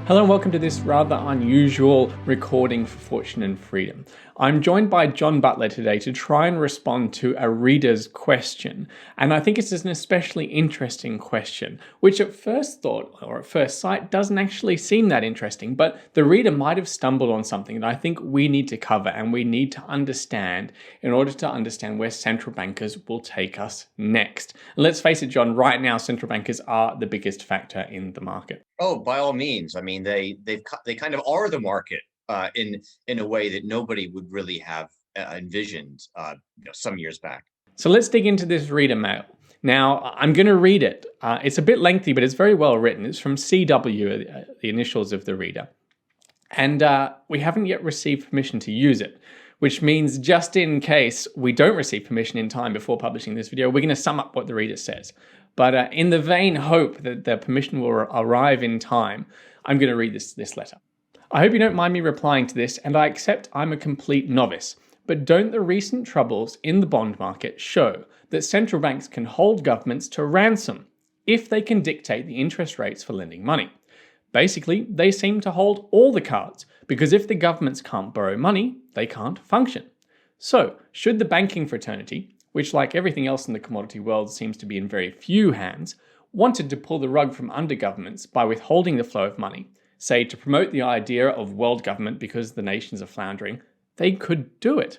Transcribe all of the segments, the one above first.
Hello and welcome to this rather unusual recording for Fortune and Freedom. I'm joined by John Butler today to try and respond to a reader's question. And I think it's an especially interesting question, which at first thought or at first sight doesn't actually seem that interesting, but the reader might have stumbled on something that I think we need to cover and we need to understand in order to understand where central bankers will take us next. And let's face it, John, right now central bankers are the biggest factor in the market. Oh, by all means. I mean, they kind of are the market in a way that nobody would really have envisioned some years back. So let's dig into this reader mail. Now, I'm going to read it. It's a bit lengthy, but it's very well written. It's from CW, the initials of the reader. And we haven't yet received permission to use it, which means just in case we don't receive permission in time before publishing this video, we're going to sum up what the reader says. But in the vain hope that the permission will arrive in time, I'm going to read this letter. I hope you don't mind me replying to this, and I accept I'm a complete novice. But don't the recent troubles in the bond market show that central banks can hold governments to ransom if they can dictate the interest rates for lending money? Basically, they seem to hold all the cards, because if the governments can't borrow money, they can't function. So, should the banking fraternity, which like everything else in the commodity world seems to be in very few hands, wanted to pull the rug from under governments by withholding the flow of money, say to promote the idea of world government because the nations are floundering, they could do it.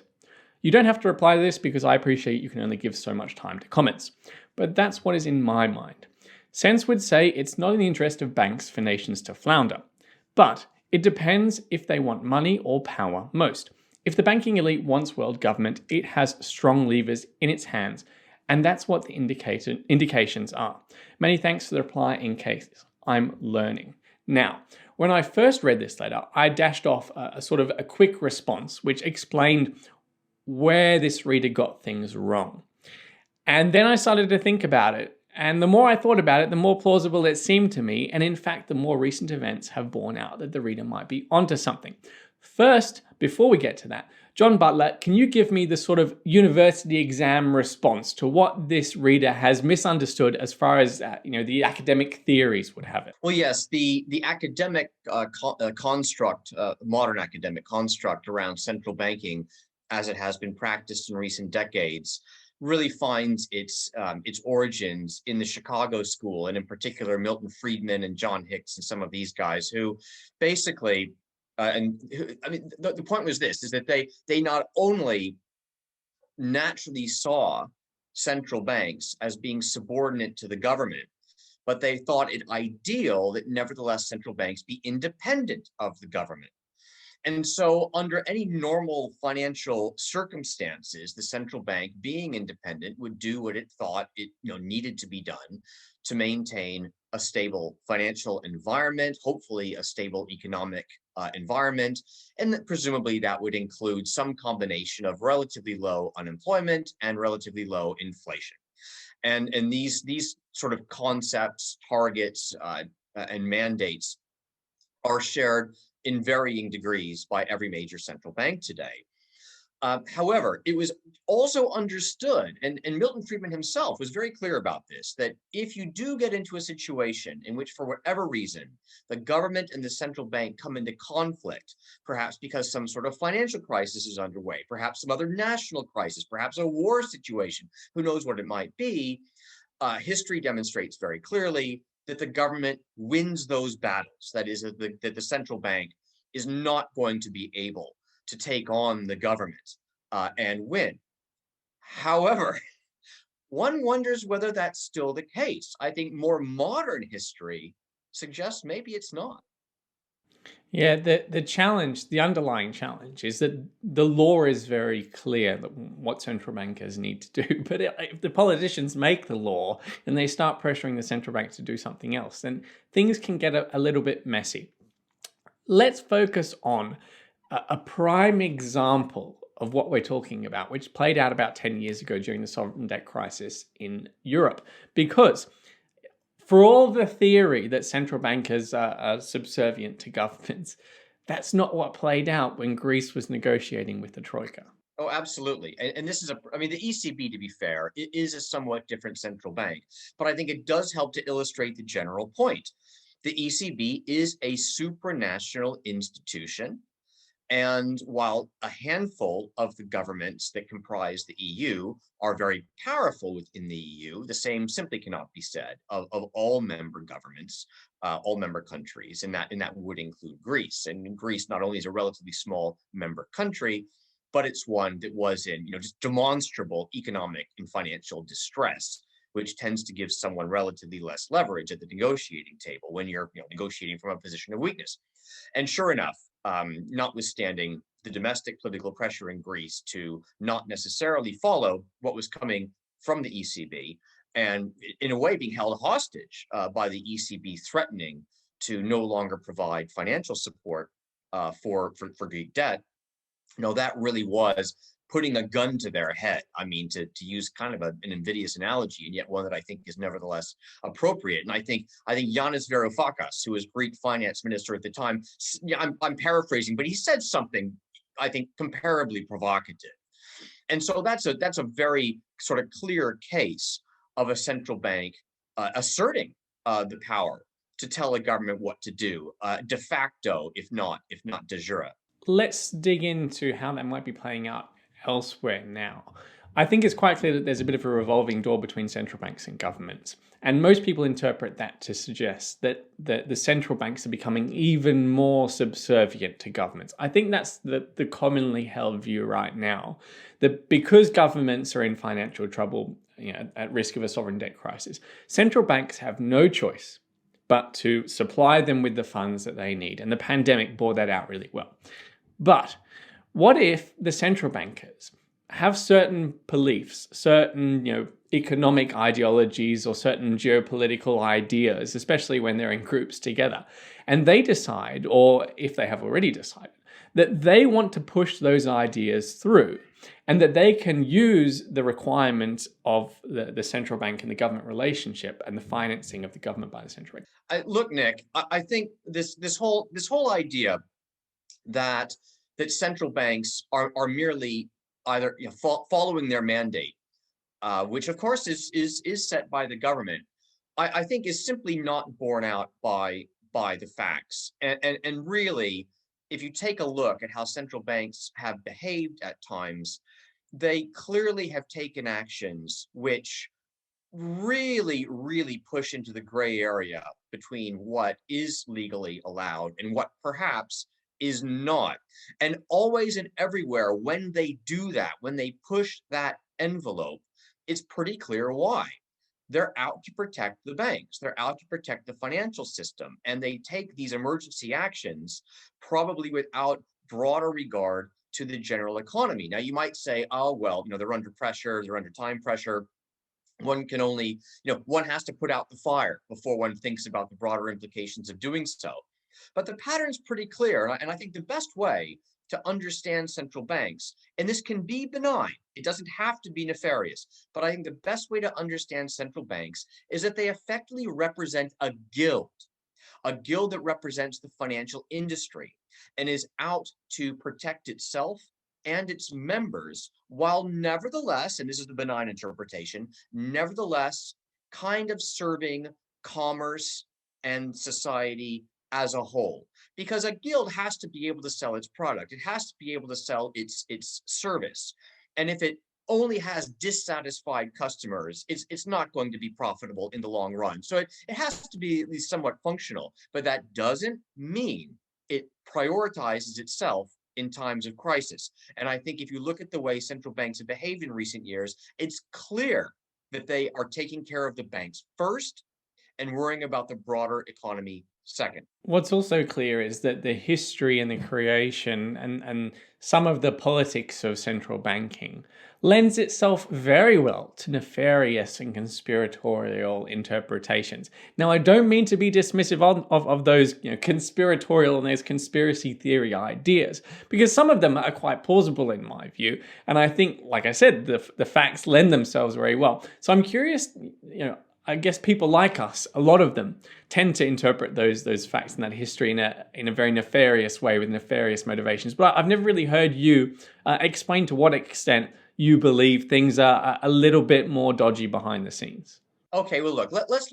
You don't have to reply to this because I appreciate you can only give so much time to comments, but that's what is in my mind. Sense would say it's not in the interest of banks for nations to flounder, but it depends if they want money or power most. If the banking elite wants world government, it has strong levers in its hands, and that's what the indications are. Many thanks for the reply in case I'm learning. Now, when I first read this letter, I dashed off a sort of a quick response which explained where this reader got things wrong. And then I started to think about it, and the more I thought about it, the more plausible it seemed to me, and in fact, the more recent events have borne out that the reader might be onto something. First, before we get to that, John Butler, can you give me the sort of university exam response to what this reader has misunderstood as far as the academic theories would have it? Well, yes, the academic construct, modern academic construct around central banking, as it has been practiced in recent decades, really finds its origins in the Chicago School, and in particular Milton Friedman and John Hicks and some of these guys who basically. The point was this: is that they not only naturally saw central banks as being subordinate to the government, but they thought it ideal that nevertheless central banks be independent of the government. And so under any normal financial circumstances, the central bank, being independent, would do what it thought it needed to be done to maintain a stable financial environment, hopefully a stable economic environment, and that presumably that would include some combination of relatively low unemployment and relatively low inflation. And these sort of concepts, targets, and mandates are shared in varying degrees by every major central bank today. However, it was also understood, and Milton Friedman himself was very clear about this, that if you do get into a situation in which, for whatever reason, the government and the central bank come into conflict, perhaps because some sort of financial crisis is underway, perhaps some other national crisis, perhaps a war situation, who knows what it might be, history demonstrates very clearly that the government wins those battles. That is, that the central bank is not going to be able to take on the government and win. However, one wonders whether that's still the case. I think more modern history suggests maybe it's not. Yeah, the challenge, the underlying challenge is that the law is very clear that what central bankers need to do. But if the politicians make the law and they start pressuring the central bank to do something else, then things can get a little bit messy. Let's focus on a prime example of what we're talking about, which played out about 10 years ago during the sovereign debt crisis in Europe. Because for all the theory that central bankers are subservient to governments, that's not what played out when Greece was negotiating with the Troika. Oh, absolutely. And this is the ECB, to be fair, it is a somewhat different central bank, but I think it does help to illustrate the general point. The ECB is a supranational institution. And while a handful of the governments that comprise the EU are very powerful within the EU, the same simply cannot be said of all member governments, all member countries, and that would include Greece. And Greece not only is a relatively small member country, but it's one that was in, just demonstrable economic and financial distress, which tends to give someone relatively less leverage at the negotiating table when you're negotiating from a position of weakness. And sure enough, notwithstanding the domestic political pressure in Greece to not necessarily follow what was coming from the ECB, and in a way being held hostage by the ECB threatening to no longer provide financial support for Greek debt, that really was putting a gun to their head. I mean, to use kind of an invidious analogy, and yet one that I think is nevertheless appropriate. And I think Yanis Varoufakis, who was Greek finance minister at the time, I'm paraphrasing, but he said something I think comparably provocative. And so that's a very sort of clear case of a central bank asserting the power to tell a government what to do, de facto, if not de jure. Let's dig into how that might be playing out elsewhere now. I think it's quite clear that there's a bit of a revolving door between central banks and governments. And most people interpret that to suggest that the central banks are becoming even more subservient to governments. I think that's the commonly held view right now, that because governments are in financial trouble, at risk of a sovereign debt crisis, central banks have no choice but to supply them with the funds that they need. And the pandemic bore that out really well. But what if the central bankers have certain beliefs, certain economic ideologies or certain geopolitical ideas, especially when they're in groups together, and they decide, or if they have already decided, that they want to push those ideas through and that they can use the requirements of the central bank and the government relationship and the financing of the government by the central bank? Look, Nick, I think this whole idea that central banks are merely either following their mandate, which of course is set by the government, I think is simply not borne out by the facts. And really, if you take a look at how central banks have behaved at times, they clearly have taken actions which really, really push into the gray area between what is legally allowed and what perhaps is not. And always and everywhere, when they do that, when they push that envelope, it's pretty clear why. They're out to protect the banks. They're out to protect the financial system. And they take these emergency actions probably without broader regard to the general economy. Now, you might say, oh, well, they're under pressure, they're under time pressure. One can only, one has to put out the fire before one thinks about the broader implications of doing so. But the pattern's pretty clear. And I think the best way to understand central banks, and this can be benign, it doesn't have to be nefarious, but I think the best way to understand central banks is that they effectively represent a guild that represents the financial industry and is out to protect itself and its members, while nevertheless, and this is the benign interpretation, nevertheless kind of serving commerce and society as a whole. Because a guild has to be able to sell its product. It has to be able to sell its service. And if it only has dissatisfied customers, it's not going to be profitable in the long run. So it has to be at least somewhat functional, but that doesn't mean it prioritizes itself in times of crisis. And I think if you look at the way central banks have behaved in recent years, it's clear that they are taking care of the banks first and worrying about the broader economy second. What's also clear is that the history and the creation and some of the politics of central banking lends itself very well to nefarious and conspiratorial interpretations. Now, I don't mean to be dismissive of those conspiratorial and those conspiracy theory ideas, because some of them are quite plausible in my view. And I think, like I said, the facts lend themselves very well. So I'm curious, I guess people like us, a lot of them, tend to interpret those facts and that history in a very nefarious way with nefarious motivations. But I've never really heard you explain to what extent you believe things are a little bit more dodgy behind the scenes. Okay, well, look, let's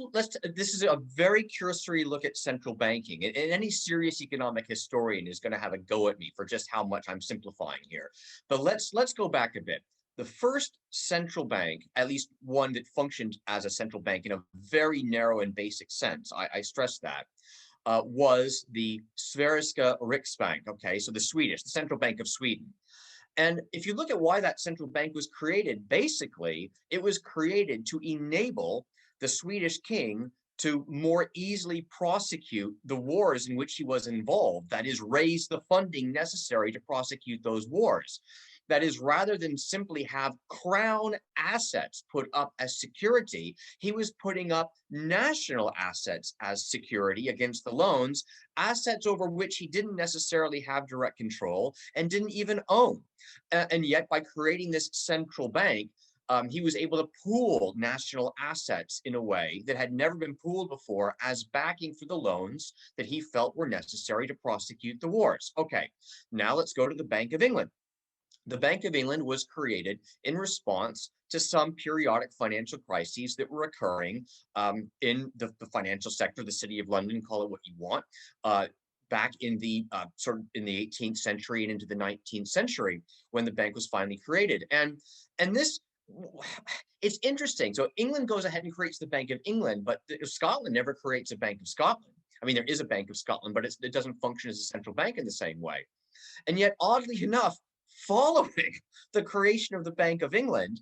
this is a very cursory look at central banking, and any serious economic historian is going to have a go at me for just how much I'm simplifying here. But let's go back a bit. The first central bank, at least one that functioned as a central bank in a very narrow and basic sense, I stress that, was the Svenska Riksbank. Okay, so the Central Bank of Sweden. And if you look at why that central bank was created, basically, it was created to enable the Swedish king to more easily prosecute the wars in which he was involved. That is, raise the funding necessary to prosecute those wars. That is, rather than simply have crown assets put up as security, he was putting up national assets as security against the loans, assets over which he didn't necessarily have direct control and didn't even own. And yet, by creating this central bank, he was able to pool national assets in a way that had never been pooled before as backing for the loans that he felt were necessary to prosecute the wars. Okay, now let's go to the Bank of England. The Bank of England was created in response to some periodic financial crises that were occurring in the financial sector, the City of London, call it what you want, back in the sort of in the 18th century and into the 19th century when the bank was finally created. And this it's interesting. So England goes ahead and creates the Bank of England, but Scotland never creates a Bank of Scotland. I mean, there is a Bank of Scotland, but it doesn't function as a central bank in the same way. And yet, oddly enough, following the creation of the Bank of England,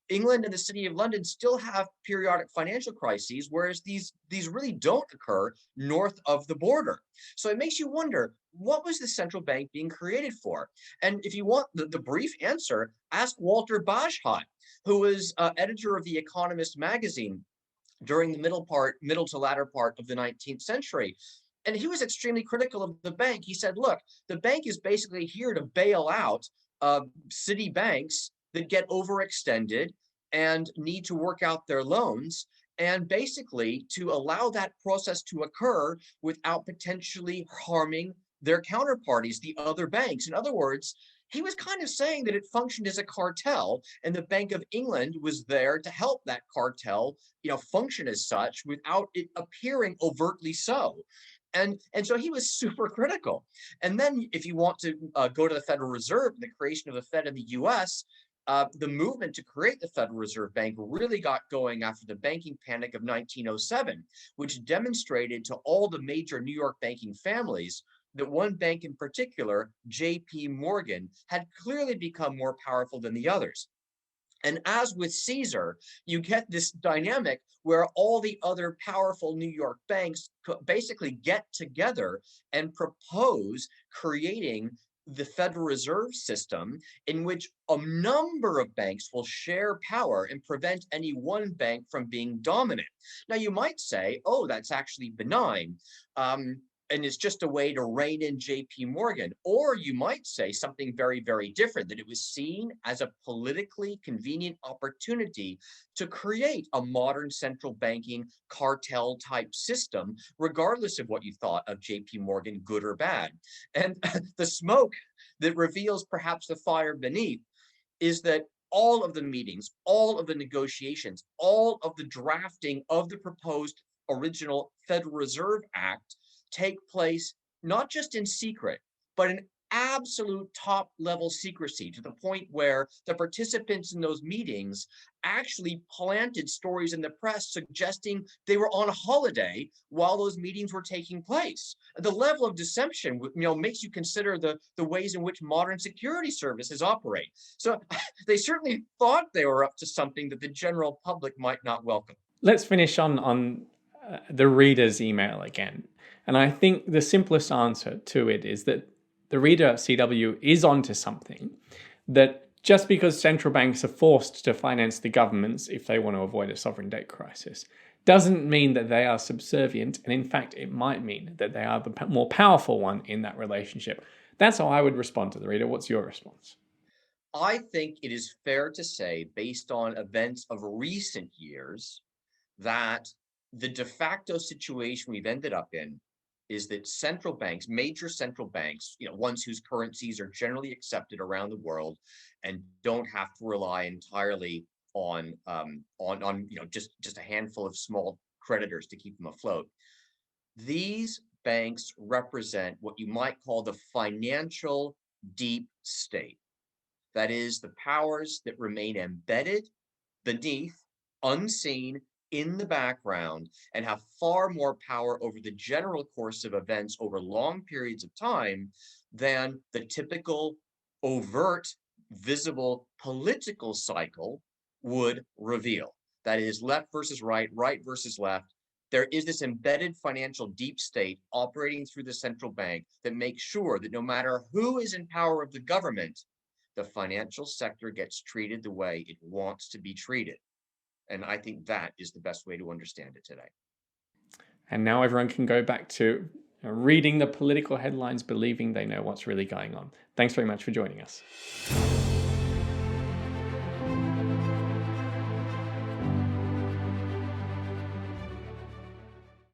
England and the City of London still have periodic financial crises, whereas these really don't occur north of the border. So it makes you wonder, what was the central bank being created for? And if you want the brief answer, ask Walter Bagehot, who was editor of The Economist magazine during the middle to latter part of the 19th century. And he was extremely critical of the bank. He said, look, the bank is basically here to bail out city banks that get overextended and need to work out their loans, and basically to allow that process to occur without potentially harming their counterparties, the other banks. In other words, he was kind of saying that it functioned as a cartel, and the Bank of England was there to help that cartel, function as such without it appearing overtly so. And so he was super critical. And then if you want to go to the Federal Reserve and the creation of the Fed in the US, the movement to create the Federal Reserve Bank really got going after the banking panic of 1907, which demonstrated to all the major New York banking families that one bank in particular, J.P. Morgan, had clearly become more powerful than the others. And as with Caesar, you get this dynamic where all the other powerful New York banks basically get together and propose creating the Federal Reserve System, in which a number of banks will share power and prevent any one bank from being dominant. Now, you might say, oh, that's actually benign. And it's just a way to rein in JP Morgan. Or you might say something very, very different, that it was seen as a politically convenient opportunity to create a modern central banking cartel type system, regardless of what you thought of JP Morgan, good or bad. And the smoke that reveals perhaps the fire beneath is that all of the meetings, all of the negotiations, all of the drafting of the proposed original Federal Reserve Act take place not just in secret, but in absolute top level secrecy, to the point where the participants in those meetings actually planted stories in the press suggesting they were on holiday while those meetings were taking place. The level of deception, makes you consider the ways in which modern security services operate. So they certainly thought they were up to something that the general public might not welcome. Let's finish on the reader's email again. And I think the simplest answer to it is that the reader at CW is onto something, that just because central banks are forced to finance the governments if they want to avoid a sovereign debt crisis, doesn't mean that they are subservient. And in fact, it might mean that they are the more powerful one in that relationship. That's how I would respond to the reader. What's your response? I think it is fair to say, based on events of recent years, that the de facto situation we've ended up in is that central banks, major central banks, ones whose currencies are generally accepted around the world and don't have to rely entirely on just a handful of small creditors to keep them afloat. These banks represent what you might call the financial deep state. That is, the powers that remain embedded beneath, unseen, in the background, and have far more power over the general course of events over long periods of time than the typical overt, visible political cycle would reveal. That is, left versus right, right versus left. There is this embedded financial deep state operating through the central bank that makes sure that no matter who is in power of the government, the financial sector gets treated the way it wants to be treated. And I think that is the best way to understand it today. And now everyone can go back to reading the political headlines, believing they know what's really going on. Thanks very much for joining us.